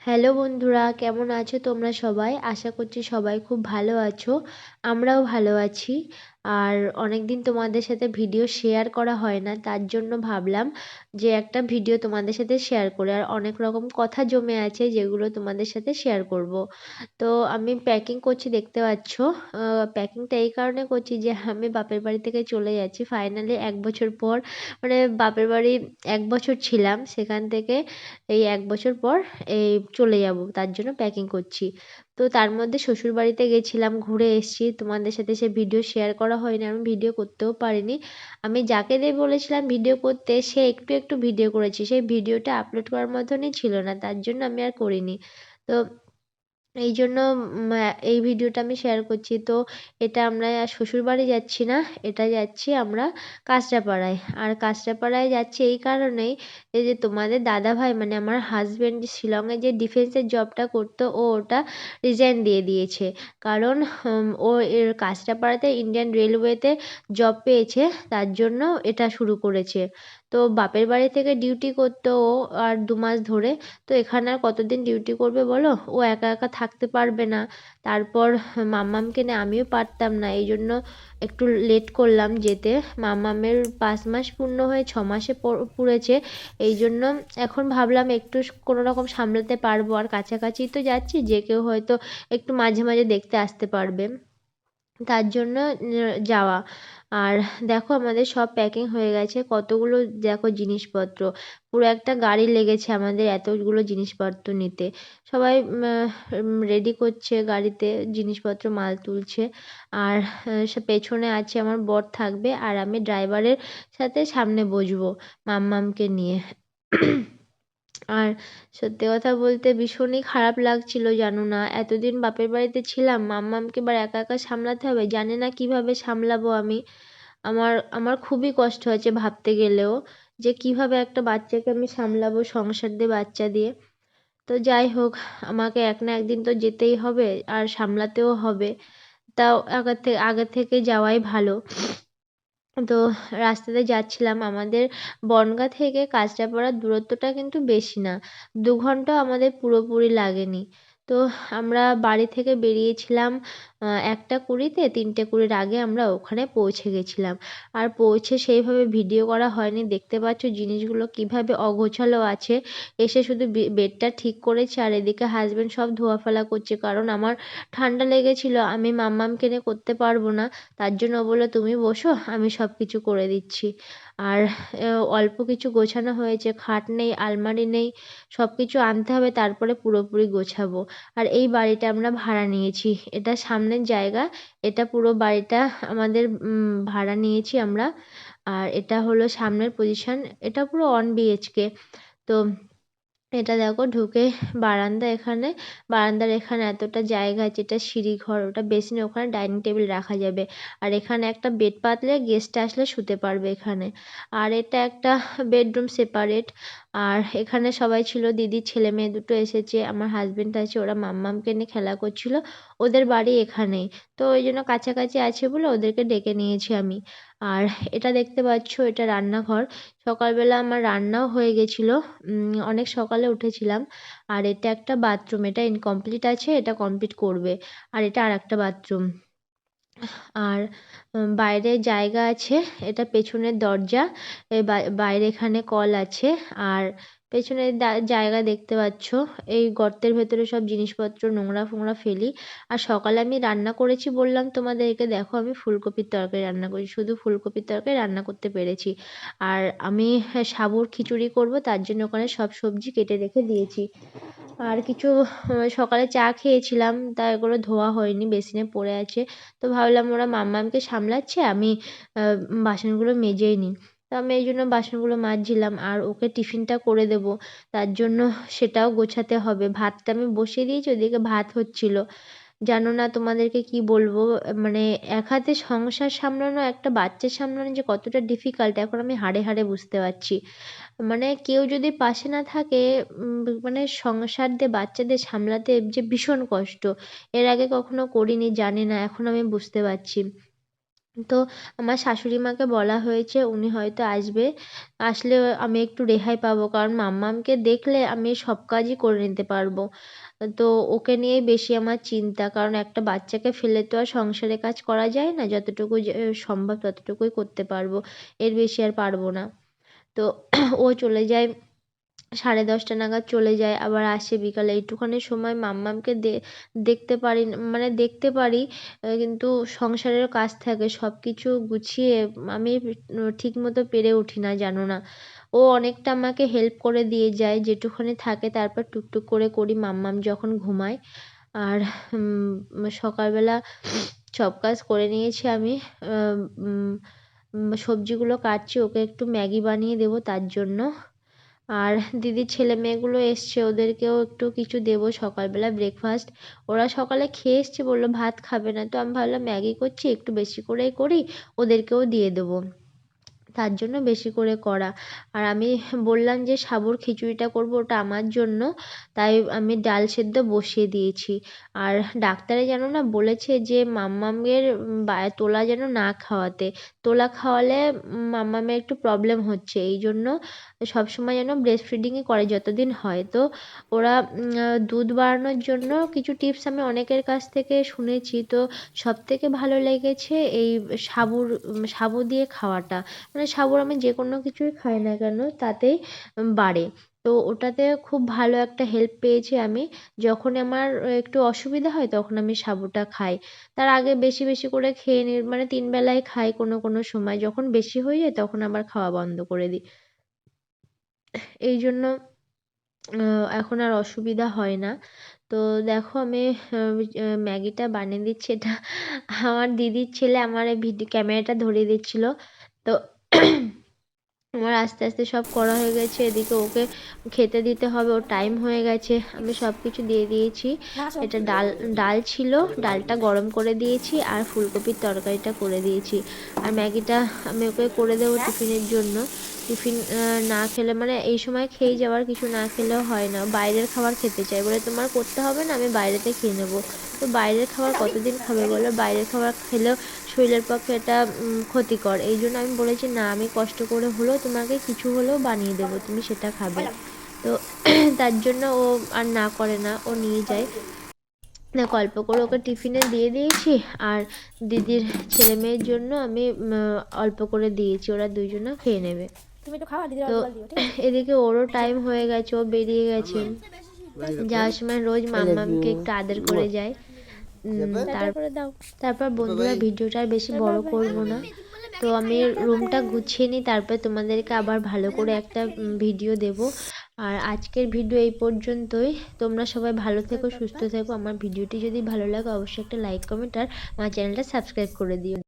Hello বন্ধুরা, কেমন আছো তোমরা সবাই? আশা করছি সবাই খুব ভালো আছো। আমরাও ভালো আছি। আর অনেকদিন তোমাদের সাথে ভিডিও শেয়ার করা হয় না, তার জন্য ভাবলাম যে একটা ভিডিও তোমাদের সাথে শেয়ার করে, আর অনেক রকম কথা জমে আছে যেগুলো তোমাদের সাথে শেয়ার করব। তো আমি প্যাকিং করছি, দেখতে পাচ্ছ। প্যাকিংটা এই কারণে করছি যে আমি বাপের বাড়ি থেকে চলে যাচ্ছি ফাইনালি 1 বছর পর। মানে বাপের বাড়ি 1 বছর ছিলাম, সেখান থেকে এই 1 বছর পর এই চলে যাব, তার জন্য প্যাকিং করছি। তো তার মধ্যে শ্বশুর বাড়িতে গেছিলাম, ঘুরে এসেছি। তোমাদের সাথে সে ভিডিও শেয়ার করা হয়নি, আমি ভিডিও করতেও পারিনি। আমি যাকে দিয়ে বলেছিলাম ভিডিও করতে, সে একটু একটু ভিডিও করেছে, সেই ভিডিওটা আপলোড করার মতনই ছিল না, তার জন্য আমি আর করিনি। তো এই জন্য এই ভিডিওটা আমি শেয়ার করছি। তো এটা আমরা শ্বশুরবাড়ি যাচ্ছি না, এটা যাচ্ছি আমরা কাঁচরাপাড়ায়। আর কাঁচরাপাড়ায় যাচ্ছি এই কারণেই, এই যে তোমাদের দাদাভাই মানে আমার হাজব্যান্ড শিলংয়ে যে ডিফেন্সের জবটা করতো, ও ওটা রিজাইন দিয়ে দিয়েছে। কারণ ও এর কাঁচরাপাড়াতে ইন্ডিয়ান রেলওয়েতে জব পেয়েছে, তার জন্য এটা শুরু করেছে। তো বাপের বাড়ি থেকে ডিউটি করতো ও আর 2 মাস ধরে। তো এখানে আর কতদিন ডিউটি করবে বলো? ও একা একা থাকতে পারবে না। তারপর মাম্মামকে নিয়ে আমিও পারতাম না, এই জন্য একটু লেট করলাম যেতে। মাম্মামের 5 মাস পূর্ণ হয়ে 6 মাসে পুড়েছে। এই জন্য এখন ভাবলাম একটু কোনো রকম সামলাতে পারবো, আর কাছাকাছি তো যাচ্ছি, যে কেউ হয়তো একটু মাঝে মাঝে দেখতে আসতে পারবে, তার জন্য যাওয়া। আর দেখো আমাদের সব প্যাকিং হয়ে গেছে, কতগুলো দেখো জিনিসপত্র, পুরো একটা গাড়ি লেগেছে আমাদের এতগুলো জিনিসপত্র নিতে। সবাই রেডি করছে, গাড়িতে জিনিসপত্র মাল তুলছে। আর পেছনে আছে আমার বর থাকবে, আর আমি ড্রাইভারের সাথে সামনে বসবো মাম্মামকে নিয়ে। আর সত্যি কথা বলতে ভীষণই খারাপ লাগছিল, জানো না, এতদিন বাপের বাড়িতে ছিলাম, মাম্মামকে এবার একা একা সামলাতে হবে, জানি না কিভাবে সামলাবো আমি। আমার আমার খুবই কষ্ট হয়েছে ভাবতে গেলেও, যে কিভাবে একটা বাচ্চাকে আমি সামলাবো, সংসার দিয়ে বাচ্চা দিয়ে। তো যাই হোক, আমাকে এক না একদিন তো যেতেই হবে, আর সামলাতেও হবে। তাও আগে থেকে যাওয়াই ভালো। তো রাস্তাতে যাচ্ছিলাম, আমাদের বনগাঁ থেকে কাঁচরাপাড়ার দূরত্বটা কিন্তু বেশি না, 2 ঘন্টা আমাদের পুরোপুরি লাগেনি। তো আমরা বাড়ি থেকে বেরিয়েছিলাম 1টা 20-তে, 3টে 20-র আগে আমরা ওখানে পৌঁছে গেছিলাম। আর পৌঁছে সেইভাবে ভিডিও করা হয়নি, দেখতে পাচ্ছ জিনিসগুলো কিভাবে অগোছালো আছে। এসে শুধু বেডটা ঠিক করেছে, আর এদিকে হাজবেন্ড সব ধোয়া ফেলা করছে, কারণ আমার ঠান্ডা লেগেছিল, আমি মাম্মামকে নিয়ে করতে পারবো না। তার জন্য ও বললো তুমি বসো, আমি সব কিছু করে দিচ্ছি। আর অল্প কিছু গোছানো হয়েছে, খাট নেই, আলমারি নেই, সব কিছু আনতে হবে, তারপরে পুরোপুরি গোছাবো। আর এই বাড়িটা আমরা ভাড়া নিয়েছি, এটা সামনের জায়গা, এটা পুরো বাড়িটা আমাদের ভাড়া নিয়েছি আমরা। আর এটা হলো সামনের পজিশন, এটা পুরো 1 BHK। তো এটা দেখো ঢুকে বারান্দা, এখানে বারান্দার এখানে এতটা জায়গা আছে, এটা সিঁড়ি ঘর, ওটা বেসিন, ওখানে ডাইনিং টেবিল রাখা যাবে। আর এখানে একটা বেড পাতলে গেস্ট আসলে শুতে পারবে এখানে। আর এটা একটা বেডরুম সেপারেট। আর এখানে সবাই ছিল, দিদির ছেলে মেয়ে দুটো এসেছে, আমার হাজবেন্ড আছে, ওরা মাম্মামকে নিয়ে খেলা করছিল, ওদের বাড়ি এখানেই। তো ওই জন্য কাছাকাছি আছে বলে ওদেরকে ডেকে নিয়েছি আমি। আর এটা দেখতে পাচ্ছ, এটা রান্নাঘর। সকালবেলা আমার রান্নাও হয়ে গেছিলো, অনেক সকালে উঠেছিলাম। আর এটা একটা বাথরুম, এটা ইনকমপ্লিট আছে, এটা কমপ্লিট করবে। আর এটা আরেকটা বাথরুম। আর বাইরে জায়গা আছে, এটা পেছনের দরজা। বাইরে এখানে কল আছে। আর পেছনে জায়গা দেখতে পাচ্ছ, এই গর্তের ভেতরে সব জিনিসপত্র নোংরা ফোংরা ফেলি। আর সকালে আমি রান্না করেছি বললাম তোমাদেরকে, দেখো আমি ফুলকপির তরকারি রান্না করেছি, শুধু ফুলকপির তরকারি রান্না করতে পেরেছি। আর আমি সাবুর খিচুড়ি করব, তার জন্য ওখানে সব সবজি কেটে রেখে দিয়েছি। আর কিছু সকালে চা খেয়েছিলাম, তা এগুলো ধোয়া হয়নি, বেসিনে পড়ে আছে। তো ভাবলাম ওরা মাম্মামকে সামলাচ্ছে, আমি বাসনগুলো মেজেই নিই। তো আমি এই জন্য বাসনগুলো মাজছিলাম, আর ওকে টিফিনটা করে দেবো, তার জন্য সেটাও গোছাতে হবে। ভাতটা আমি বসিয়ে দিয়েছি, ওদিকে ভাত হচ্ছিল। জানো না তোমাদেরকে কি বলবো, মানে এক হাতে সংসার সামলানো, একটা বাচ্চা সামলানো যে কতটা ডিফিকাল্ট, এখন আমি হাড়ে হাড়ে বুঝতে পারছি। মানে কেউ যদি পাশে না থাকে, মানে সংসার দিয়ে বাচ্চাদের সামলাতে যে ভীষণ কষ্ট। এর আগে কখনো করিনি, জানি না, এখন আমি বুঝতে পারছি। তো আমার শাশুড়ি মাকে বলা হয়েছে উনি হয়তো আসবে, আসলে আমি একটু রেহাই পাবো, কারণ মাম্মামকে দেখলে আমি সব কাজই করে নিতে পারবো। তো ওকে নিয়েই বেশি আমার চিন্তা, কারণ একটা বাচ্চাকে ফেলে তো আর সংসারে কাজ করা যায় না, যতটুকু সম্ভব ততটুকুই করতে পারবো, এর বেশি আর পারবো না। তো ও চলে যায় 10:30 নাগাদ চলে যায়, আবার আসে বিকালে। এইটুখানি সময় মাম্মামকে দেখতে পারি মানে দেখতে পারি, কিন্তু সংসারের কাজ থাকে, সব কিছু গুছিয়ে আমি ঠিক মতো পেরে উঠি না, জানো না। ও অনেকটা আমাকে হেল্প করে দিয়ে যায়, যেটুখানি থাকে তারপর টুকটুক করে করি মাম্মাম যখন ঘুমায়। আর সকালবেলা সব কাজ করে নিয়েছি আমি। সবজিগুলো কাটছি, ওকে একটু ম্যাগি বানিয়ে দেবো তার জন্য। আর দিদির ছেলে মেয়েগুলো এসছে, ওদেরকেও একটু কিছু দেবো সকালবেলা ব্রেকফাস্ট। ওরা সকালে খেয়ে এসছে, বললো ভাত খাবে না, তো আমি ভাবলাম ম্যাগি করছি একটু বেশি করেই করি, ওদেরকেও দিয়ে দেবো, তার জন্য বেশি করে করা। আর আমি বললাম যে সাবুর খিচুড়িটা করবো, ওটা আমার জন্য, তাই আমি ডাল সেদ্ধ বসিয়ে দিয়েছি। আর ডাক্তারে যেন না বলেছে যে মাম্মামের তোলা যেন না খাওয়াতে, তোলা খাওয়ালে মাম্মামের একটু প্রবলেম হচ্ছে, এই জন্য সবসময় যেন ব্রেস্ট ফিডিংই করে যতদিন হয়। তো ওরা দুধ বাড়ানোর জন্য কিছু টিপস আমি অনেকের কাছ থেকে শুনেছি, তো সবথেকে ভালো লেগেছে এই সাবু দিয়ে খাওয়াটা। মানে সাবুর আমি যে কোনো কিছুই খাই না কেন তাতেই বাড়ে। তো ওটাতে খুব ভালো একটা হেল্প পেয়েছি আমি। যখন আমার একটু অসুবিধা হয় তখন আমি সাবুটা খাই। তার আগে বেশি বেশি করে খেয়ে নিই, মানে 3 বেলায় খাই কোনো কোনো সময়, যখন বেশি হয়ে যায় তখন আবার খাওয়া বন্ধ করে দিই। এই জন্য এখন আর অসুবিধা হয় না। তো দেখো আমি ম্যাগিটা বানিয়ে দিচ্ছি, এটা আমার দিদির ছেলে আমার এই ক্যামেরাটা ধরিয়ে দিচ্ছিল। তো আমার আস্তে আস্তে সব করা হয়ে গেছে, এদিকে ওকে খেতে দিতে হবে, ওর টাইম হয়ে গেছে, আমি সব কিছু দিয়ে দিয়েছি। এটা ডাল ডাল ছিল, ডালটা গরম করে দিয়েছি, আর ফুলকপির তরকারিটা করে দিয়েছি। আর ম্যাগিটা আমি ওকে করে দেবো টিফিনের জন্য। টিফিন না খেলে মানে এই সময় খেয়ে যাওয়ার, কিছু না খেলেও হয় না, বাইরের খাবার খেতে চাই, বলে তোমার করতে হবে না, আমি বাইরেতে খেয়ে নেবো। তো বাইরের খাবার কতদিন খাবে বলো, বাইরের খাবার খেলেও শরীরের পক্ষে এটা ক্ষতিকর। এই জন্য আমি বলেছি না, আমি কষ্ট করে হলেও তোমাকে কিছু হলেও বানিয়ে দেবো, তুমি সেটা খাবে। তো তার জন্য ও আর না করে না, ও নিয়ে যায়। দেখ অল্প করে ওকে টিফিনে দিয়ে দিয়েছি, আর দিদির ছেলে মেয়ের জন্য আমি অল্প করে দিয়েছি, ওরা দুইজনে খেয়ে নেবে। তো এদিকে ওরও টাইম হয়ে গেছে, ও বেরিয়ে গেছে, যাওয়ার সময় রোজ মাম্মামকে একটু আদর করে যায়। তারপর বন্ধুরা ভিডিওটা আর বেশি বড় করব না, তো আমি রুমটা গুছিয়ে নিই, তারপর তোমাদেরকে আবার ভালো করে একটা ভিডিও দেব। আর আজকের ভিডিও এই পর্যন্তই। তোমরা সবাই ভালো থেকো, সুস্থ থেকো। আমার ভিডিওটি যদি ভালো লাগে অবশ্যই একটা লাইক কমেন্ট আর আমার চ্যানেলটা সাবস্ক্রাইব করে দিও।